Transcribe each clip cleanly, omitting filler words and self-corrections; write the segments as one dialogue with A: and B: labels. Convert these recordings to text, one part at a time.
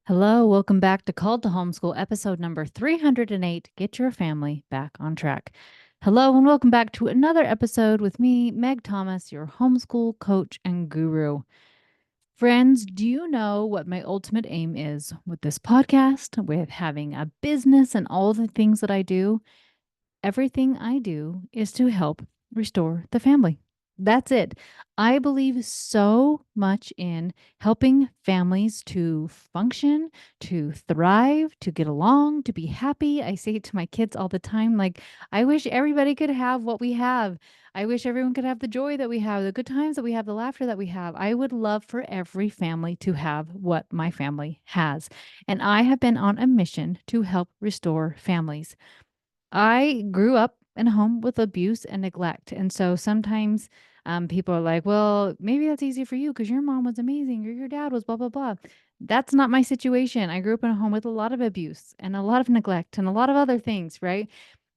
A: Hello, welcome back to Called to Homeschool, episode number 308. Get your family back on track. Hello, and welcome back to another episode with me, Meg Thomas, your homeschool coach and guru. Friends, do you know what my ultimate aim is with this podcast, with having a business and all the things that I do? Everything I do is to help restore the family. That's it. I believe so much in helping families to function, to thrive, to get along, to be happy. I say it to my kids all the time like, I wish everybody could have what we have. I wish everyone could have the joy that we have, the good times that we have, the laughter that we have. I would love for every family to have what my family has. And I have been on a mission to help restore families. I grew up in a home with abuse and neglect. And so sometimes people are like, well, maybe that's easy for you because your mom was amazing or your dad was blah, blah, blah. That's not my situation. I grew up in a home with a lot of abuse and a lot of neglect and a lot of other things, right?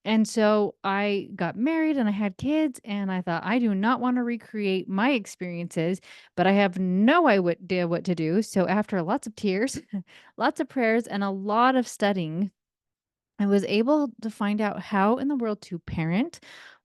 A: And so I got married and I had kids, and I thought, I do not want to recreate my experiences, but I have no idea what to do. So after lots of tears, lots of prayers, and a lot of studying, I was able to find out how in the world to parent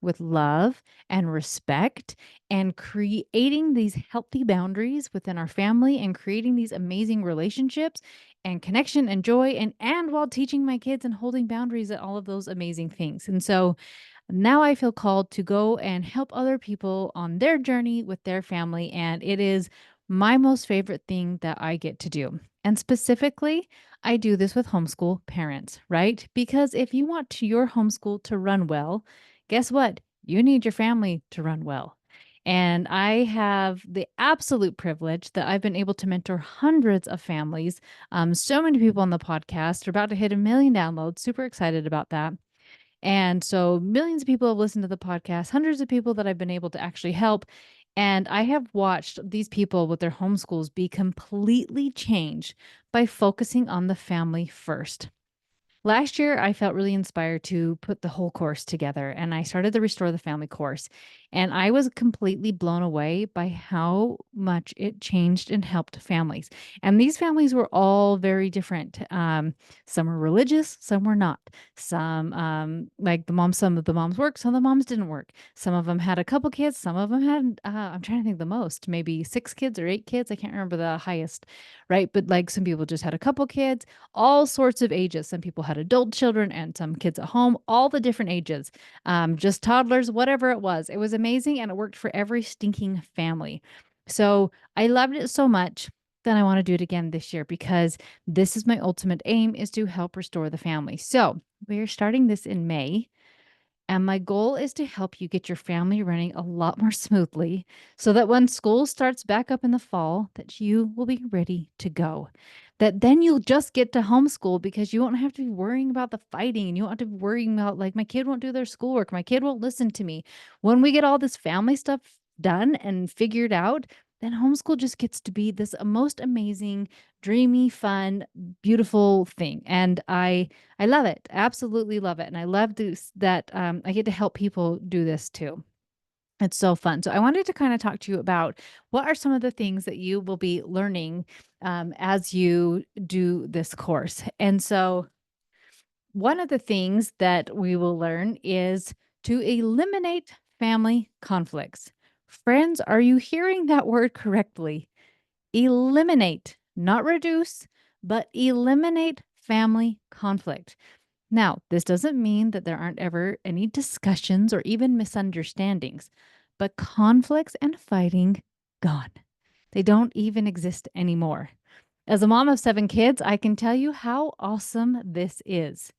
A: with love and respect and creating these healthy boundaries within our family and creating these amazing relationships and connection and joy and while teaching my kids and holding boundaries at all of those amazing things. And so now I feel called to go and help other people on their journey with their family. And it is my most favorite thing that I get to do. And specifically, I do this with homeschool parents, right? Because if you want your homeschool to run well, guess what? You need your family to run well. And I have the absolute privilege that I've been able to mentor hundreds of families. So many people on the podcast are about to hit 1 million downloads. Super excited about that. And so millions of people have listened to the podcast, hundreds of people that I've been able to actually help. And I have watched these people with their homeschools be completely changed by focusing on the family first. Last year, I felt really inspired to put the whole course together, and I started the Restore the Family course. And I was completely blown away by how much it changed and helped families. And these families were all very different. Some were religious, some were not. Like some of the moms worked, some of the moms didn't work. Some of them had a couple kids, some of them had, I'm trying to think the most, maybe 6 kids or 8 kids. I can't remember the highest, right? But like some people just had a couple kids, all sorts of ages. Some people had adult children and some kids at home, all the different ages, just toddlers, whatever it was. It was amazing and it worked for every stinking family. So I loved it so much that I want to do it again this year because this is my ultimate aim is to help restore the family. So we are starting this in May. And my goal is to help you get your family running a lot more smoothly so that when school starts back up in the fall, that you will be ready to go. That then you'll just get to homeschool because you won't have to be worrying about the fighting and you won't have to be worrying about like my kid won't do their schoolwork, my kid won't listen to me. When we get all this family stuff done and figured out, then homeschool just gets to be this most amazing, dreamy, fun, beautiful thing. And I love it. Absolutely love it. And I love this that I get to help people do this too. It's so fun. So I wanted to kind of talk to you about what are some of the things that you will be learning as you do this course. And so one of the things that we will learn is to eliminate family conflicts. Friends, are you hearing that word correctly? Eliminate, not reduce, but eliminate family conflict. Now, this doesn't mean that there aren't ever any discussions or even misunderstandings, but conflicts and fighting, gone. They don't even exist anymore. As a mom of 7 kids, I can tell you how awesome this is.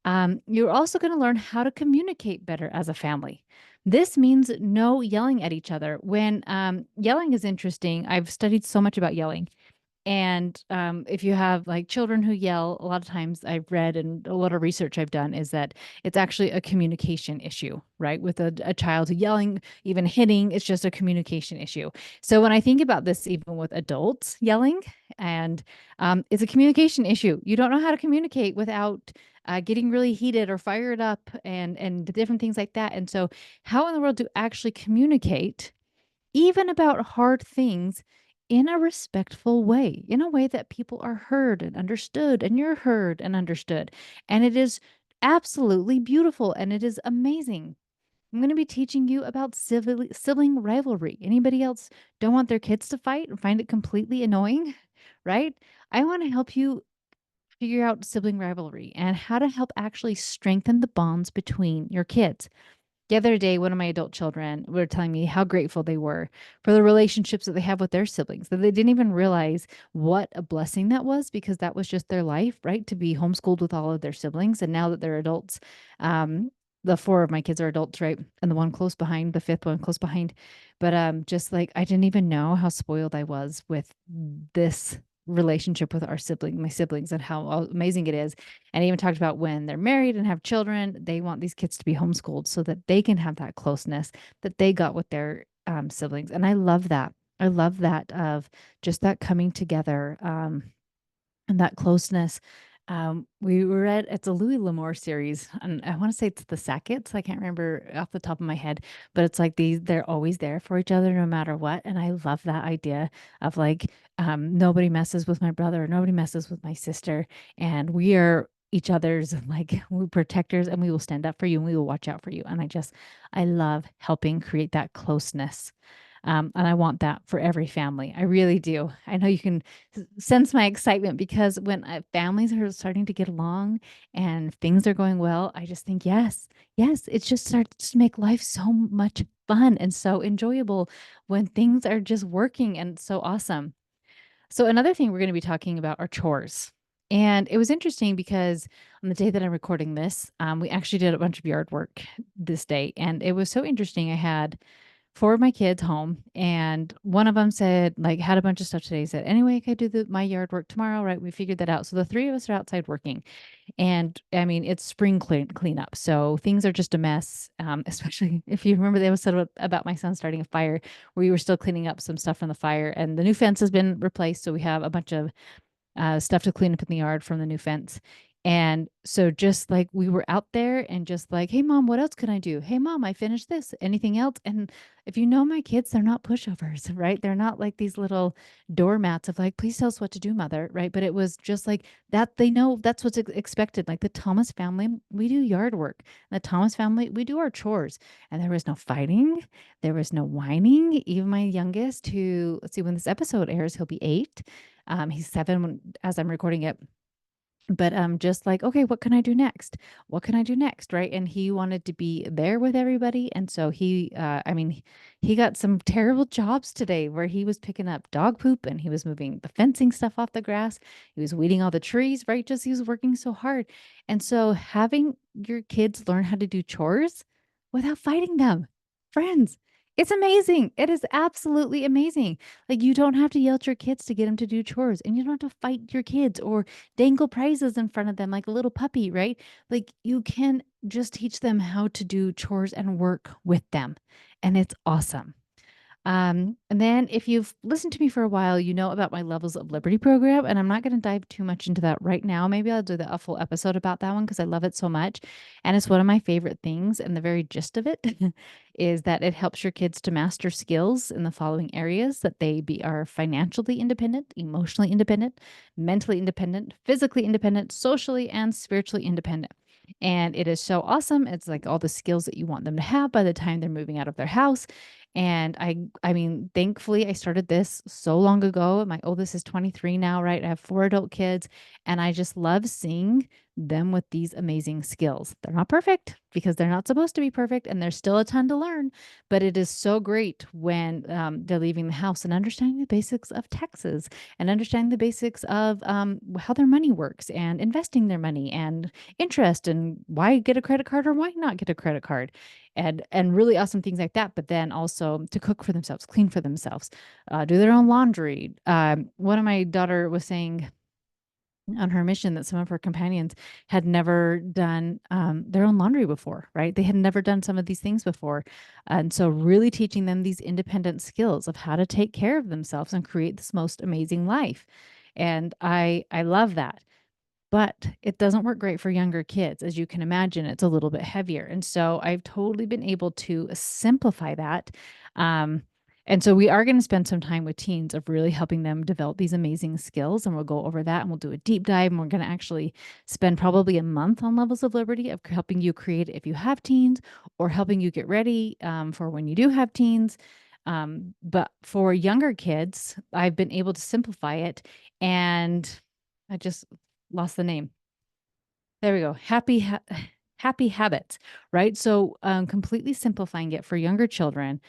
A: You're also going to learn how to communicate better as a family. This means no yelling at each other. When yelling is interesting, I've studied so much about yelling. And if you have like children who yell, a lot of times I've read and a lot of research I've done is that it's actually a communication issue, right? With a child yelling, even hitting, it's just a communication issue. So when I think about this, even with adults yelling, and it's a communication issue. You don't know how to communicate without getting really heated or fired up and different things like that. And so, how in the world to actually communicate, even about hard things? in a respectful way, in a way that people are heard and understood, and you're heard and understood. And it is absolutely beautiful and it is amazing. I'm going to be teaching you about sibling rivalry. Anybody else don't want their kids to fight and find it completely annoying, right? I want to help you figure out sibling rivalry and how to help actually strengthen the bonds between your kids. The other day, one of my adult children were telling me how grateful they were for the relationships that they have with their siblings, that they didn't even realize what a blessing that was because that was just their life, right? To be homeschooled with all of their siblings. And now that they're adults, the four of my kids are adults, right? And the one close behind, the fifth one close behind. But just like I didn't even know how spoiled I was with this relationship with my siblings, and how amazing it is. And I even talked about when they're married and have children, they want these kids to be homeschooled so that they can have that closeness that they got with their siblings. And I love that. I love that of just that coming together and that closeness. We were at it's a Louis L'Amour series, and I want to say it's the Sacketts. I can't remember off the top of my head, but it's like they're always there for each other no matter what. And I love that idea of like nobody messes with my brother, nobody messes with my sister, and we are each other's like we protectors, and we will stand up for you and we will watch out for you. And I love helping create that closeness. And I want that for every family. I really do. I know you can sense my excitement because when families are starting to get along and things are going well, I just think, yes, yes, it just starts to make life so much fun and so enjoyable when things are just working and so awesome. So, another thing we're going to be talking about are chores. And it was interesting because on the day that I'm recording this, we actually did a bunch of yard work this day. And it was so interesting. I had four of my kids home, and one of them said, like, had a bunch of stuff today. He said, anyway, I could do my yard work tomorrow, right? We figured that out. So the three of us are outside working, and I mean, it's spring cleanup, so things are just a mess. Especially if you remember the episode about my son starting a fire, where we were still cleaning up some stuff from the fire, and the new fence has been replaced, so we have a bunch of stuff to clean up in the yard from the new fence. And so just like we were out there and just like, hey, mom, what else can I do? Hey, mom, I finished this. Anything else? And if you know my kids, they're not pushovers, right? They're not like these little doormats of like, please tell us what to do, mother, right? But it was just like that. They know that's what's expected. Like the Thomas family, we do yard work. The Thomas family, we do our chores. And there was no fighting. There was no whining. Even my youngest, who, let's see, when this episode airs, he'll be 8. He's 7 as I'm recording it. But just like, okay, what can I do next? What can I do next? Right. And he wanted to be there with everybody. And so he got some terrible jobs today where he was picking up dog poop and he was moving the fencing stuff off the grass. He was weeding all the trees, right? Just he was working so hard. And so having your kids learn how to do chores without fighting them, friends, it's amazing. It is absolutely amazing. Like you don't have to yell at your kids to get them to do chores, and you don't have to fight your kids or dangle prizes in front of them like a little puppy, right? Like you can just teach them how to do chores and work with them. And it's awesome. And then if you've listened to me for a while, you know about my Levels of Liberty program, and I'm not going to dive too much into that right now. Maybe I'll do a full episode about that one because I love it so much. And it's one of my favorite things. And the very gist of it is that it helps your kids to master skills in the following areas that are financially independent, emotionally independent, mentally independent, physically independent, socially and spiritually independent. And it is so awesome. It's like all the skills that you want them to have by the time they're moving out of their house. And I mean, thankfully I started this so long ago. My oldest is 23 now, right? I have 4 adult kids, and I just love seeing them with these amazing skills. They're not perfect because they're not supposed to be perfect, and there's still a ton to learn, but it is so great when they're leaving the house and understanding the basics of taxes and understanding the basics of how their money works and investing their money and interest and why get a credit card or why not get a credit card, and really awesome things like that. But then also to cook for themselves, clean for themselves, do their own laundry. One of my daughter was saying on her mission that some of her companions had never done their own laundry before, right? They had never done some of these things before. And so really teaching them these independent skills of how to take care of themselves and create this most amazing life. And I love that. But it doesn't work great for younger kids. As you can imagine, it's a little bit heavier. And so I've totally been able to simplify that. Um, And so we are going to spend some time with teens of really helping them develop these amazing skills. And we'll go over that and we'll do a deep dive. And we're going to actually spend probably a month on Levels of Liberty of helping you create it if you have teens, or helping you get ready for when you do have teens. But for younger kids, I've been able to simplify it. And I just lost the name. There we go. Happy habits, right? So completely simplifying it for younger children,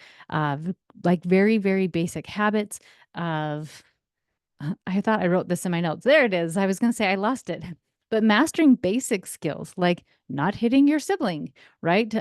A: like very, very basic habits of, I thought I wrote this in my notes. There it is. I was going to say I lost it. But mastering basic skills like not hitting your sibling, right?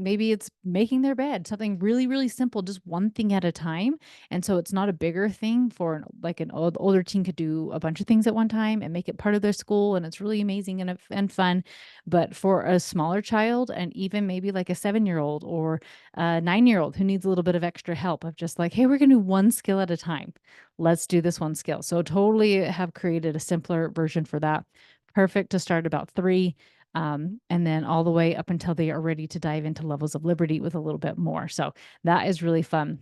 A: Maybe it's making their bed, something really, really simple, just one thing at a time. And so it's not a bigger thing for like an older teen could do a bunch of things at one time and make it part of their school. And it's really amazing and fun. But for a smaller child, and even maybe like a 7-year-old or a 9-year-old who needs a little bit of extra help, of just like, hey, we're going to do one skill at a time. Let's do this one skill. So totally have created a simpler version for that. Perfect to start about 3, and then all the way up until they are ready to dive into Levels of Liberty with a little bit more. So that is really fun.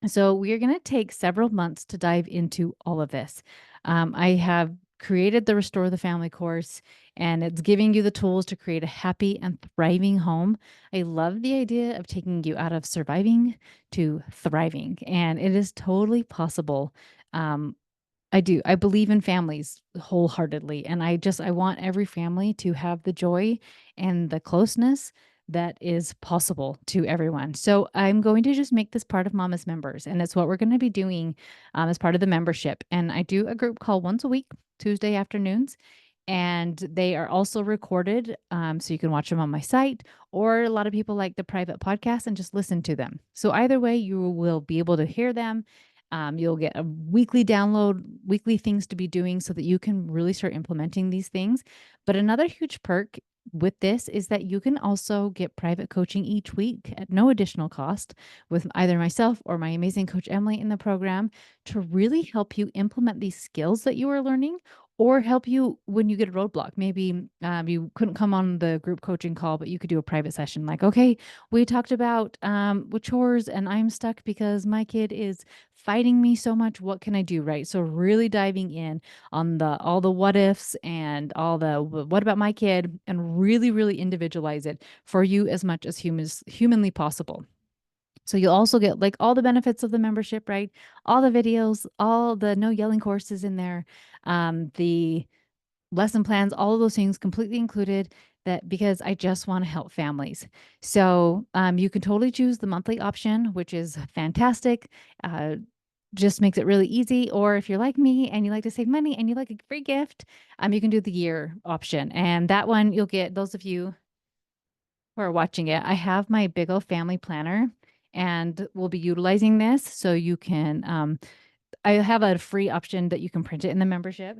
A: So we are going to take several months to dive into all of this. I have created the Restore the Family course, and it's giving you the tools to create a happy and thriving home. I love the idea of taking you out of surviving to thriving, and it is totally possible. Um, I do. I believe in families wholeheartedly, and I want every family to have the joy and the closeness that is possible to everyone. So I'm going to just make this part of Mama's Members, and it's what we're going to be doing as part of the membership. And I do a group call once a week, Tuesday afternoons, and they are also recorded, so you can watch them on my site. Or a lot of people like the private podcast and just listen to them. So either way, you will be able to hear them. You'll get a weekly download, weekly things to be doing so that you can really start implementing these things. But another huge perk with this is that you can also get private coaching each week at no additional cost with either myself or my amazing coach Emily in the program to really help you implement these skills that you are learning, or help you when you get a roadblock. Maybe you couldn't come on the group coaching call, but you could do a private session like, okay, we talked about with chores and I'm stuck because my kid is fighting me so much. What can I do? Right. So really diving in on all the what ifs and all the what about my kid, and really, really individualize it for you as much as humanly possible. So you'll also get like all the benefits of the membership, right? All the videos, all the no yelling courses in there, the lesson plans, all of those things completely included, that because I just want to help families. So you can totally choose the monthly option, which is fantastic. Just makes it really easy. Or if you're like me and you like to save money and you like a free gift, you can do the year option. And that one you'll get, those of you who are watching it, I have my big old family planner, and we'll be utilizing this. So you can, I have a free option that you can print it in the membership.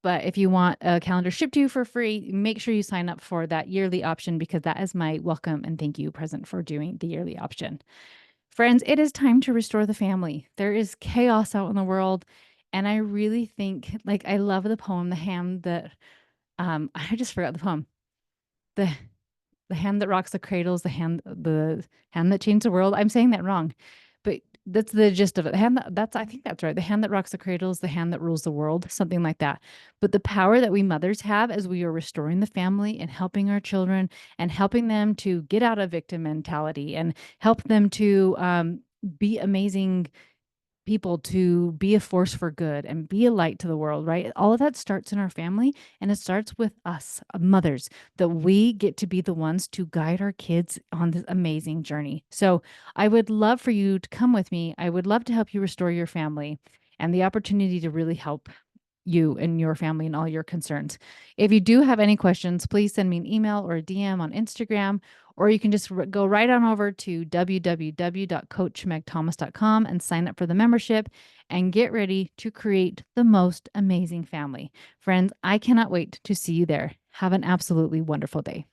A: But if you want a calendar shipped to you for free, make sure you sign up for that yearly option, because that is my welcome and thank you present for doing the yearly option. Friends, it is time to restore the family. There is chaos out in the world. And I really think, like, I love the poem, The Hand That, I just forgot the poem. The the hand that rocks the cradles, the hand that changed the world. I'm saying that wrong, but that's the gist of it. The hand that's I think that's right. The hand that rocks the cradles, the hand that rules the world, something like that. But the power that we mothers have as we are restoring the family and helping our children and helping them to get out of victim mentality and help them to be amazing people, to be a force for good and be a light to the world, right? All of that starts in our family, and it starts with us, mothers, that we get to be the ones to guide our kids on this amazing journey. So I would love for you to come with me. I would love to help you restore your family and the opportunity to really help you and your family and all your concerns. If you do have any questions, please send me an email or a DM on Instagram, or you can just go right on over to www.coachmegthomas.com and sign up for the membership and get ready to create the most amazing family. Friends, I cannot wait to see you there. Have an absolutely wonderful day.